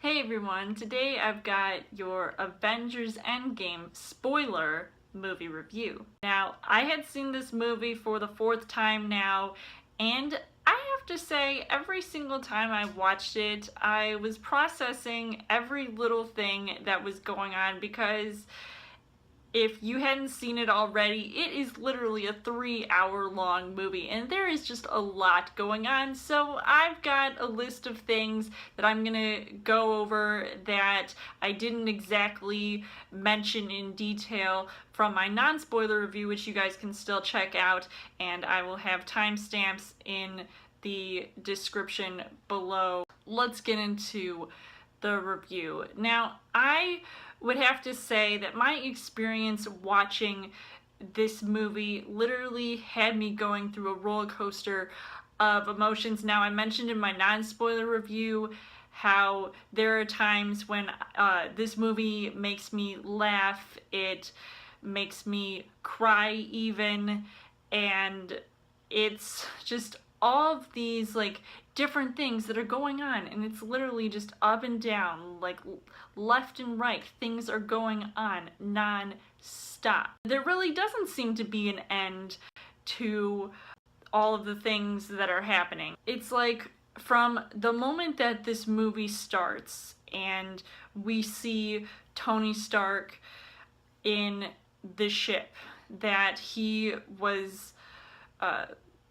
Hey everyone, today I've got your Avengers Endgame spoiler movie review. Now, I had seen this movie for the fourth time now, and I have to say, every single time I watched it, I was processing every little thing that was going on because if you hadn't seen it already, it is literally a 3-hour long movie and there is just a lot going on. So I've got a list of things that I'm gonna go over that I didn't exactly mention in detail from my non-spoiler review, which you guys can still check out, and I will have timestamps in the description below. Let's get into the review. Now, I would have to say that my experience watching this movie literally had me going through a roller coaster of emotions. Now, I mentioned in my non-spoiler review how there are times when this movie makes me laugh, it makes me cry even, and it's just all of these like different things that are going on, and it's literally just up and down, like left and right, things are going on non-stop. There really doesn't seem to be an end to all of the things that are happening. It's like from the moment that this movie starts and we see Tony Stark in the ship that he was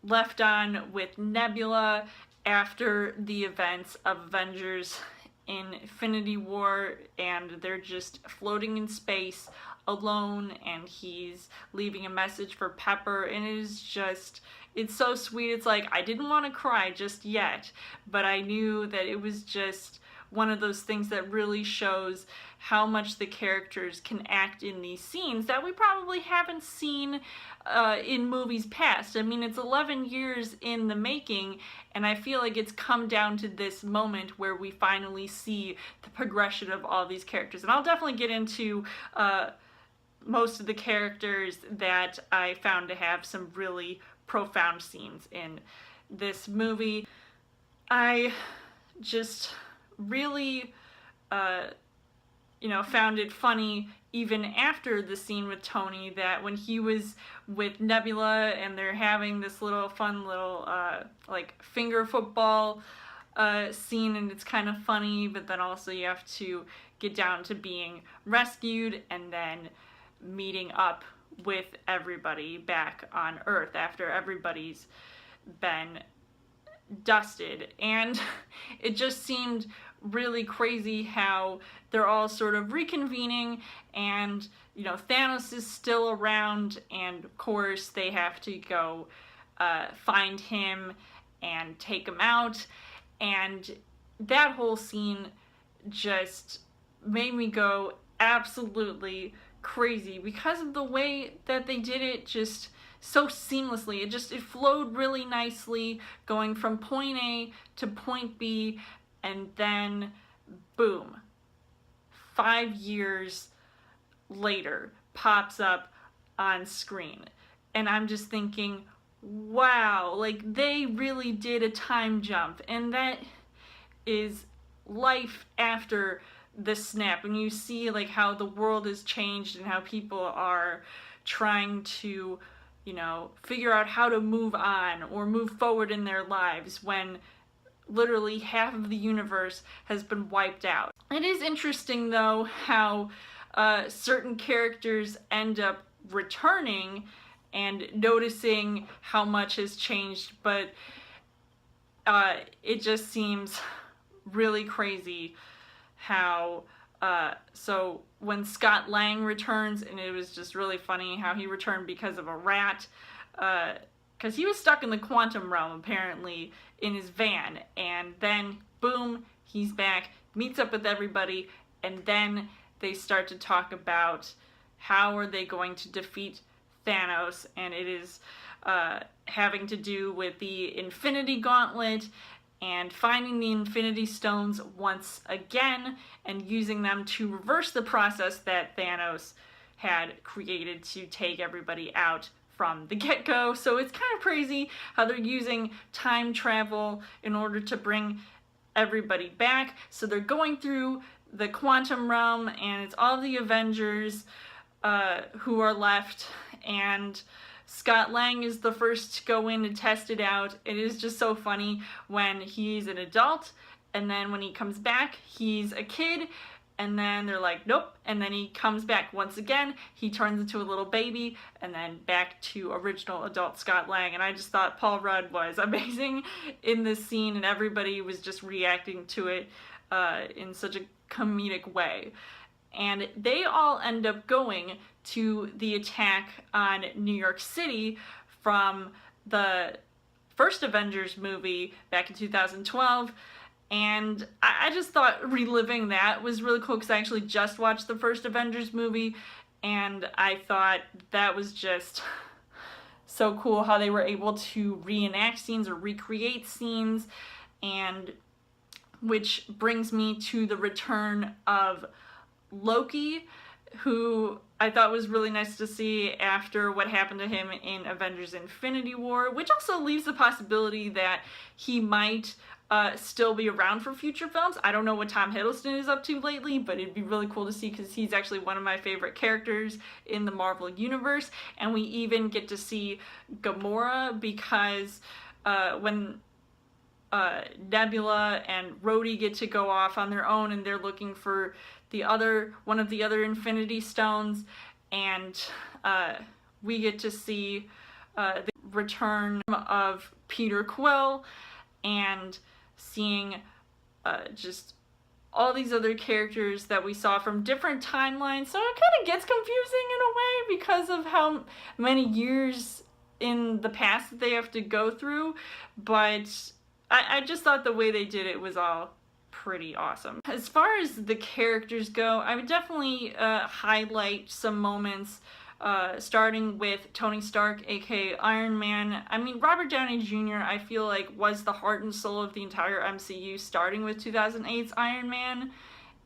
left on with Nebula after the events of Avengers Infinity War, and they're just floating in space alone, and he's leaving a message for Pepper, and it is just, it's so sweet. It's like, I didn't want to cry just yet, but I knew that it was just one of those things that really shows how much the characters can act in these scenes that we probably haven't seen in movies past. I mean, it's 11 years in the making, and I feel like it's come down to this moment where we finally see the progression of all these characters. And I'll definitely get into most of the characters that I found to have some really profound scenes in this movie. I just really found it funny even after the scene with Tony, that when he was with Nebula and they're having this little fun little like finger football scene, and it's kind of funny, but then also you have to get down to being rescued and then meeting up with everybody back on Earth after everybody's been dusted. And it just seemed really crazy how they're all sort of reconvening, and Thanos is still around, and of course they have to go find him and take him out, and that whole scene just made me go absolutely crazy because of the way that they did it, just so seamlessly. It flowed really nicely, going from point A to point B, and then boom, 5 years later pops up on screen. And I'm just thinking, wow, like they really did a time jump, and that is life after the snap. And you see like how the world has changed and how people are trying to figure out how to move on or move forward in their lives when literally half of the universe has been wiped out. It is interesting though how certain characters end up returning and noticing how much has changed, but it just seems really crazy how so when Scott Lang returns, and it was just really funny how he returned because of a rat, because he was stuck in the quantum realm apparently in his van, and then boom, he's back, meets up with everybody, and then they start to talk about how are they going to defeat Thanos, and it is having to do with the Infinity Gauntlet and finding the Infinity Stones once again and using them to reverse the process that Thanos had created to take everybody out from the get-go. So it's kind of crazy how they're using time travel in order to bring everybody back. So they're going through the quantum realm, and it's all the Avengers who are left, and Scott Lang is the first to go in and test it out. It is just so funny when he's an adult, and then when he comes back, he's a kid, and then they're like, nope, and then he comes back once again, he turns into a little baby, and then back to original adult Scott Lang. And I just thought Paul Rudd was amazing in this scene, and everybody was just reacting to it in such a comedic way. And they all end up going to the attack on New York City from the first Avengers movie back in 2012. And I just thought reliving that was really cool, because I actually just watched the first Avengers movie, and I thought that was just so cool how they were able to reenact scenes or recreate scenes. And which brings me to the return of Loki, who I thought was really nice to see after what happened to him in Avengers Infinity War, which also leaves the possibility that he might still be around for future films. I don't know what Tom Hiddleston is up to lately, but it'd be really cool to see, because he's actually one of my favorite characters in the Marvel Universe. And we even get to see Gamora, because when Nebula and Rhodey get to go off on their own, and they're looking for one of the other Infinity Stones, and we get to see the return of Peter Quill, and seeing just all these other characters that we saw from different timelines. So it kind of gets confusing in a way because of how many years in the past that they have to go through, but I just thought the way they did it was all pretty awesome. As far as the characters go, I would definitely highlight some moments, starting with Tony Stark, aka Iron Man. I mean, Robert Downey Jr., I feel like, was the heart and soul of the entire MCU, starting with 2008's Iron Man.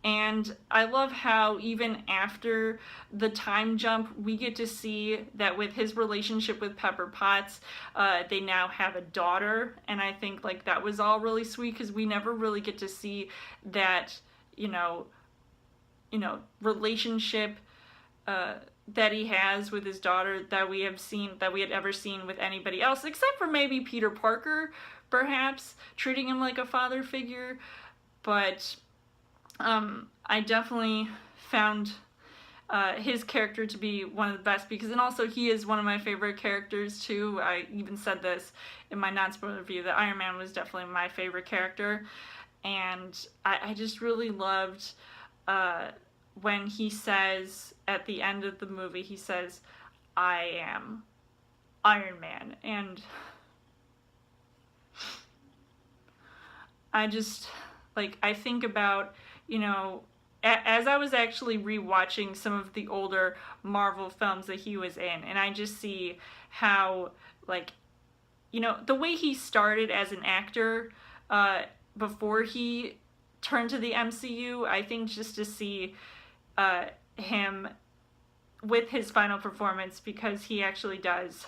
And I love how even after the time jump, we get to see that with his relationship with Pepper Potts, they now have a daughter. And I think like that was all really sweet, because we never really get to see that, relationship that he has with his daughter that we had ever seen with anybody else, except for maybe Peter Parker, perhaps, treating him like a father figure. But I definitely found his character to be one of the best, because, and also he is one of my favorite characters too. I even said this in my non-spoiler review, that Iron Man was definitely my favorite character. And I just really loved when he says at the end of the movie, he says, "I am Iron Man." And I just, I think about, as I was actually rewatching some of the older Marvel films that he was in, and I just see how, the way he started as an actor before he turned to the MCU, I think just to see him with his final performance, because he actually does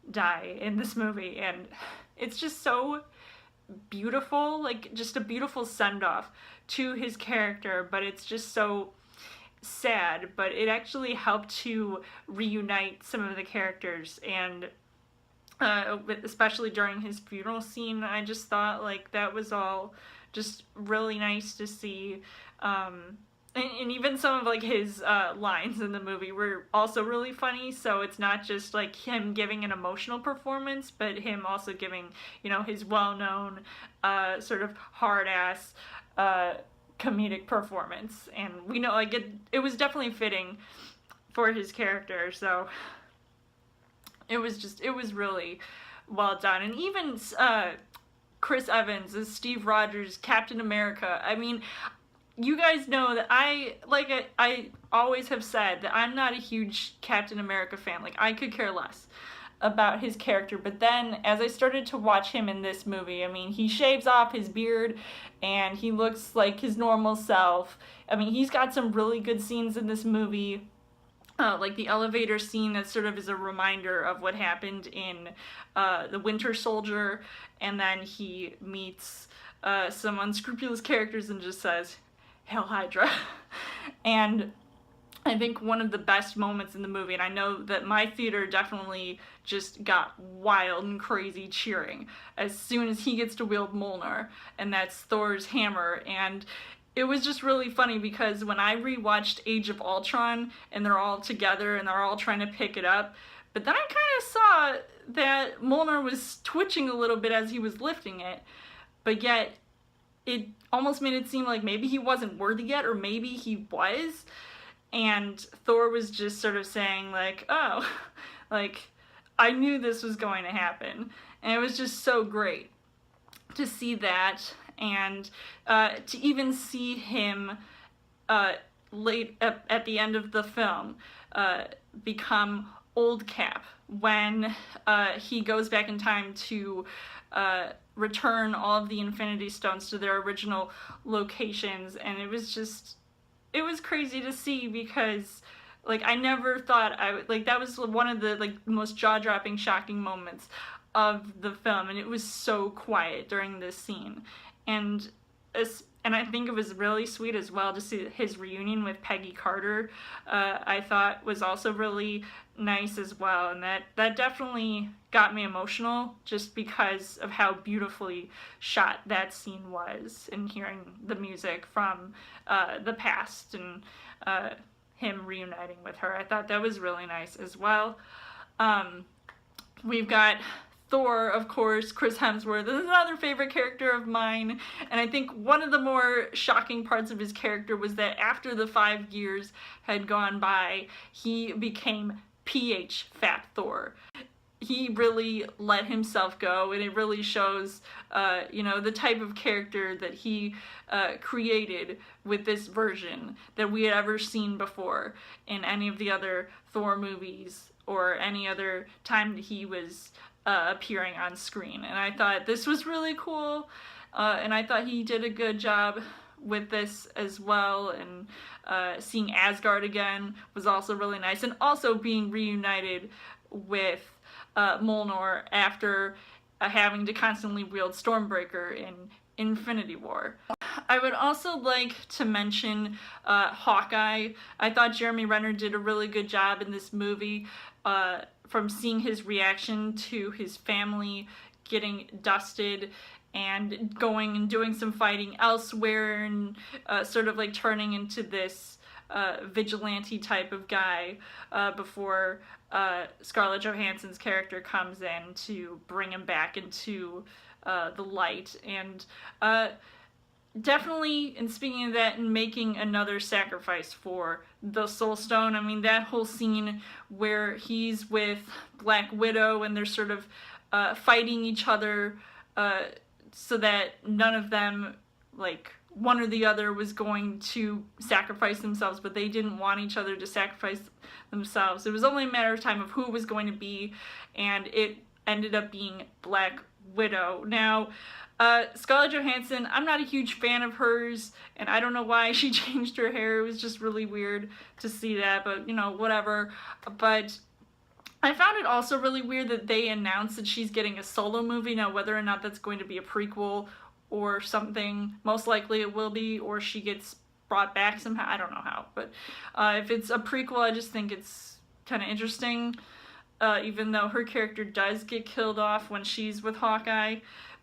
die in this movie, and it's just so beautiful, just a beautiful send-off to his character, but it's just so sad. But it actually helped to reunite some of the characters, and especially during his funeral scene, I just thought that was all just really nice to see. And even some of his lines in the movie were also really funny, so it's not just him giving an emotional performance, but him also giving, his well-known sort of hard-ass comedic performance. And we know it was definitely fitting for his character, so it was really well done. And even Chris Evans as Steve Rogers, Captain America, I mean, you guys know that I always have said that I'm not a huge Captain America fan. I could care less about his character. But then, as I started to watch him in this movie, I mean, he shaves off his beard, and he looks like his normal self. I mean, he's got some really good scenes in this movie. Like the elevator scene that sort of is a reminder of what happened in The Winter Soldier, and then he meets some unscrupulous characters and just says, "Hail Hydra." And I think one of the best moments in the movie, and I know that my theater definitely just got wild and crazy cheering as soon as he gets to wield Mjolnir, and that's Thor's hammer. And it was just really funny because when I rewatched Age of Ultron and they're all together and they're all trying to pick it up, but then I kind of saw that Mjolnir was twitching a little bit as he was lifting it, but yet it almost made it seem like maybe he wasn't worthy yet, or maybe he was. And Thor was just sort of saying like, oh, like, I knew this was going to happen. And it was just so great to see that, and to even see him late at the end of the film become Old Cap when he goes back in time to return all of the Infinity Stones to their original locations. And it was crazy to see because, like, I never thought I would, like, that was one of the, like, most jaw-dropping, shocking moments of the film, and it was so quiet during this scene. And I think it was really sweet as well to see his reunion with Peggy Carter. I thought was also really nice as well, and that definitely got me emotional just because of how beautifully shot that scene was, and hearing the music from the past and him reuniting with her. I thought that was really nice as well. We've got Thor, of course, Chris Hemsworth is another favorite character of mine, and I think one of the more shocking parts of his character was that after the 5 years had gone by, he became PH Fat Thor. He really let himself go, and it really shows, the type of character that he created with this version that we had ever seen before in any of the other Thor movies or any other time that he was appearing on screen. And I thought this was really cool, and I thought he did a good job with this as well. And seeing Asgard again was also really nice, and also being reunited with Mjolnir after having to constantly wield Stormbreaker in Infinity War. I would also like to mention Hawkeye. I thought Jeremy Renner did a really good job in this movie, from seeing his reaction to his family getting dusted and going and doing some fighting elsewhere, and sort of like turning into this vigilante type of guy before Scarlett Johansson's character comes in to bring him back into the light. And definitely, and speaking of that, and making another sacrifice for the Soul Stone. I mean, that whole scene where he's with Black Widow and they're sort of fighting each other so that none of them, like, one or the other was going to sacrifice themselves, but they didn't want each other to sacrifice themselves. It was only a matter of time of who it was going to be, and it ended up being Black Widow. Now, Scarlett Johansson, I'm not a huge fan of hers, and I don't know why she changed her hair. It was just really weird to see that, but, whatever. But I found it also really weird that they announced that she's getting a solo movie. Now, whether or not that's going to be a prequel or something, most likely it will be, or she gets brought back somehow. I don't know how, but if it's a prequel, I just think it's kind of interesting, even though her character does get killed off when she's with Hawkeye.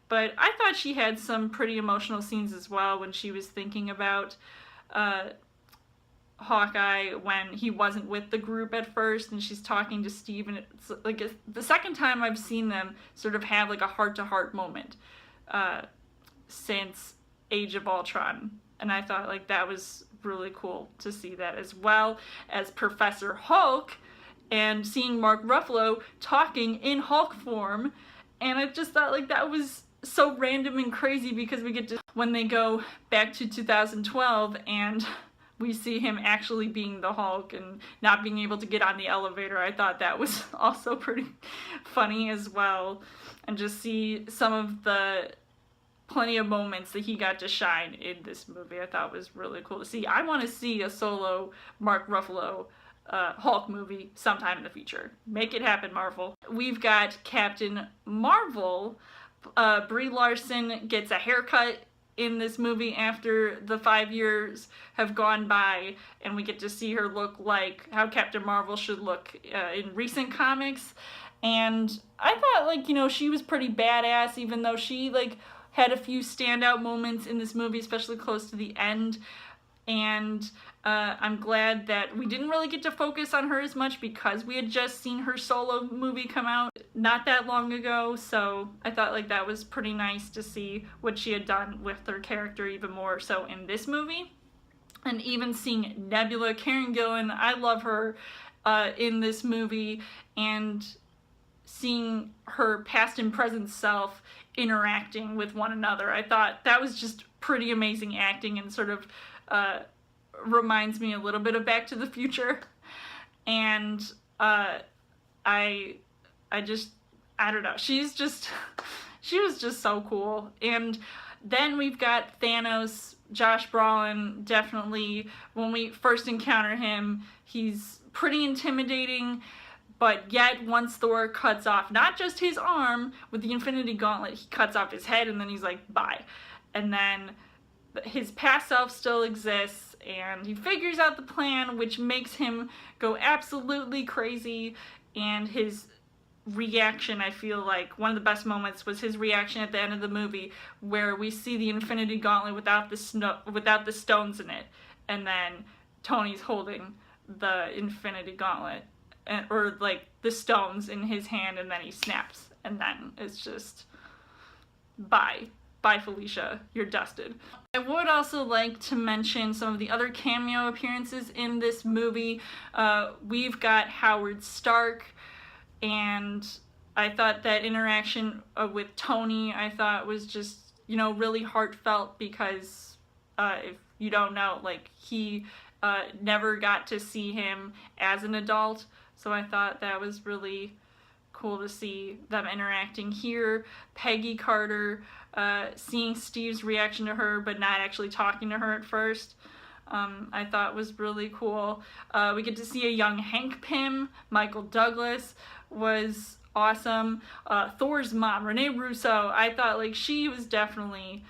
But I thought she had some pretty emotional scenes as well when she was thinking about Hawkeye when he wasn't with the group at first, and she's talking to Steve, and it's like the second time I've seen them sort of have like a heart-to-heart moment since Age of Ultron. And I thought like that was really cool to see that, as well as Professor Hulk and seeing Mark Ruffalo talking in Hulk form. And I just thought like that was so random and crazy, because we get to when they go back to 2012 and we see him actually being the Hulk and not being able to get on the elevator. I thought that was also pretty funny as well, and just see some of the plenty of moments that he got to shine in this movie. I thought was really cool to see. I want to see a solo Mark Ruffalo Hulk movie sometime in the future. Make it happen, Marvel. We've got Captain Marvel. Brie Larson gets a haircut in this movie after the 5 years have gone by, and we get to see her look like how Captain Marvel should look in recent comics. And I thought, like, you know, she was pretty badass, even though she, like, had a few standout moments in this movie, especially close to the end. And I'm glad that we didn't really get to focus on her as much because we had just seen her solo movie come out not that long ago. So I thought, like, that was pretty nice to see what she had done with her character even more so in this movie. And even seeing Nebula, Karen Gillan, I love her in this movie, and seeing her past and present self interacting with one another. I thought that was just pretty amazing acting, and sort of reminds me a little bit of Back to the Future. And I don't know, she was just so cool. And then we've got Thanos. Josh Brolin, definitely, when we first encounter him, he's pretty intimidating, but yet once Thor cuts off not just his arm with the Infinity Gauntlet, he cuts off his head, and then he's like, bye. And then his past self still exists, and he figures out the plan, which makes him go absolutely crazy. And his reaction, I feel like one of the best moments was his reaction at the end of the movie, where we see the Infinity Gauntlet without the stones in it, and then Tony's holding the Infinity Gauntlet, or like the stones in his hand, and then he snaps, and then it's just bye Felicia, you're dusted. I would also like to mention some of the other cameo appearances in this movie. We've got Howard Stark, and I thought that interaction with Tony, I thought was just, you know, really heartfelt, because if you don't know, like, he never got to see him as an adult, so I thought that was really cool to see them interacting here. Peggy Carter, seeing Steve's reaction to her but not actually talking to her at first, I thought was really cool. We get to see a young Hank Pym. Michael Douglas was awesome. Thor's mom, Renee Russo, I thought, like, she was definitely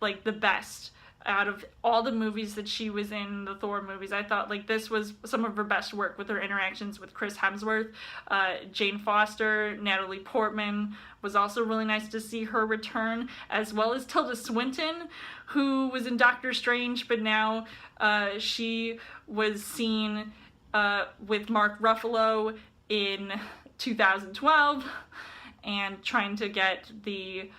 like the best out of all the movies that she was in, the Thor movies. I thought, like, this was some of her best work with her interactions with Chris Hemsworth. Jane Foster, Natalie Portman, was also really nice to see her return, as well as Tilda Swinton, who was in Doctor Strange, but now she was seen with Mark Ruffalo in 2012, and trying to get the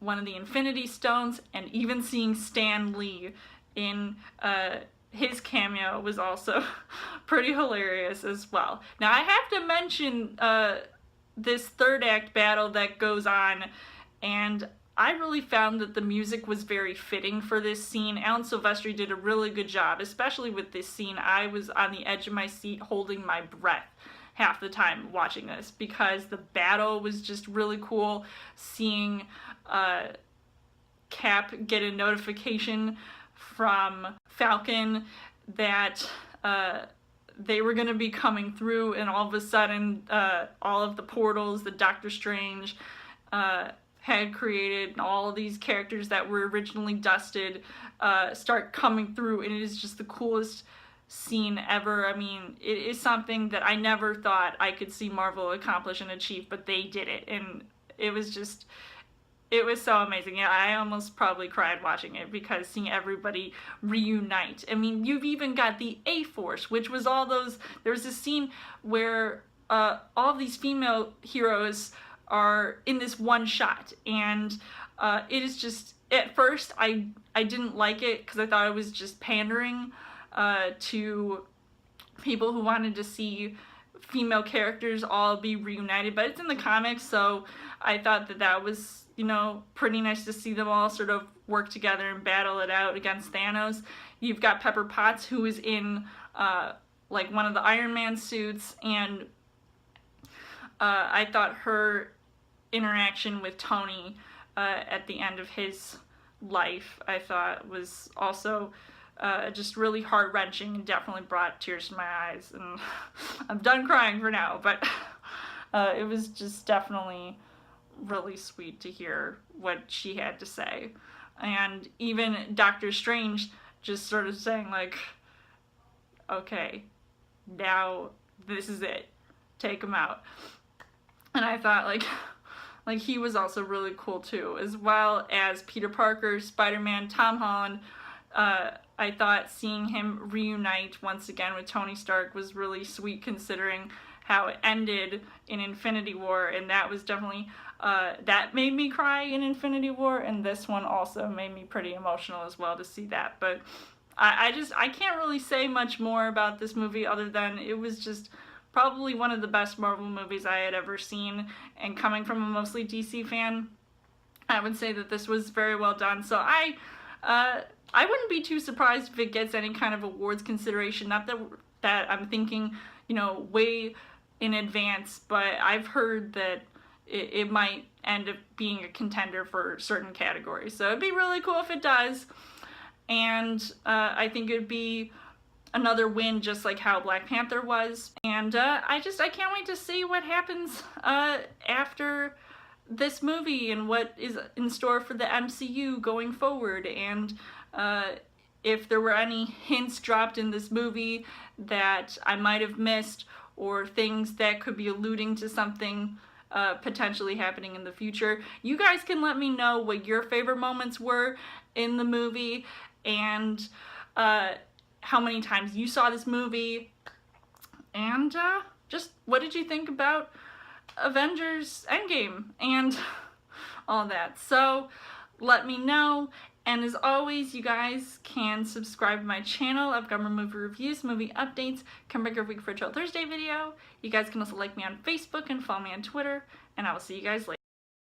one of the Infinity Stones, and even seeing Stan Lee in his cameo was also pretty hilarious as well. Now, I have to mention this third act battle that goes on, and I really found that the music was very fitting for this scene. Alan Silvestri did a really good job, especially with this scene. I was on the edge of my seat holding my breath half the time watching this, because the battle was just really cool. Seeing Cap get a notification from Falcon that they were going to be coming through, and all of a sudden all of the portals that Doctor Strange had created, and all of these characters that were originally dusted start coming through, and it is just the coolest scene ever. I mean, it is something that I never thought I could see Marvel accomplish and achieve, but they did it, and it was so amazing. Yeah, I almost probably cried watching it, because seeing everybody reunite. I mean, you've even got the A-Force, which was all those, there was this scene where all these female heroes are in this one shot, and it is just, at first I didn't like it, because I thought it was just pandering to people who wanted to see female characters all be reunited, but it's in the comics, so I thought that that was, you know, pretty nice to see them all sort of work together and battle it out against Thanos. You've got Pepper Potts, who is in like one of the Iron Man suits, and I thought her interaction with Tony at the end of his life, I thought was also just really heart-wrenching, and definitely brought tears to my eyes, and I'm done crying for now, but it was just definitely really sweet to hear what she had to say. And even Doctor Strange just sort of saying, like, okay, now this is it. Take him out. And I thought, like he was also really cool too, as well as Peter Parker, Spider-Man, Tom Holland. I thought seeing him reunite once again with Tony Stark was really sweet, considering how it ended in Infinity War, and that was definitely that made me cry in Infinity War, and this one also made me pretty emotional as well to see that. But I can't really say much more about this movie other than it was just probably one of the best Marvel movies I had ever seen, and coming from a mostly DC fan, I would say that this was very well done. So I wouldn't be too surprised if it gets any kind of awards consideration. Not that I'm thinking, way in advance, but I've heard that it might end up being a contender for certain categories. So it'd be really cool if it does. And I think it'd be another win, just like how Black Panther was. And I can't wait to see what happens after this movie and what is in store for the MCU going forward. And if there were any hints dropped in this movie that I might have missed, or things that could be alluding to something potentially happening in the future, you guys can let me know what your favorite moments were in the movie, and how many times you saw this movie, and just what did you think about Avengers Endgame and all that. So let me know. And as always, you guys can subscribe to my channel. I've got more movie reviews, movie updates, come back every week for a Chill Thursday video. You guys can also like me on Facebook and follow me on Twitter, and I will see you guys later.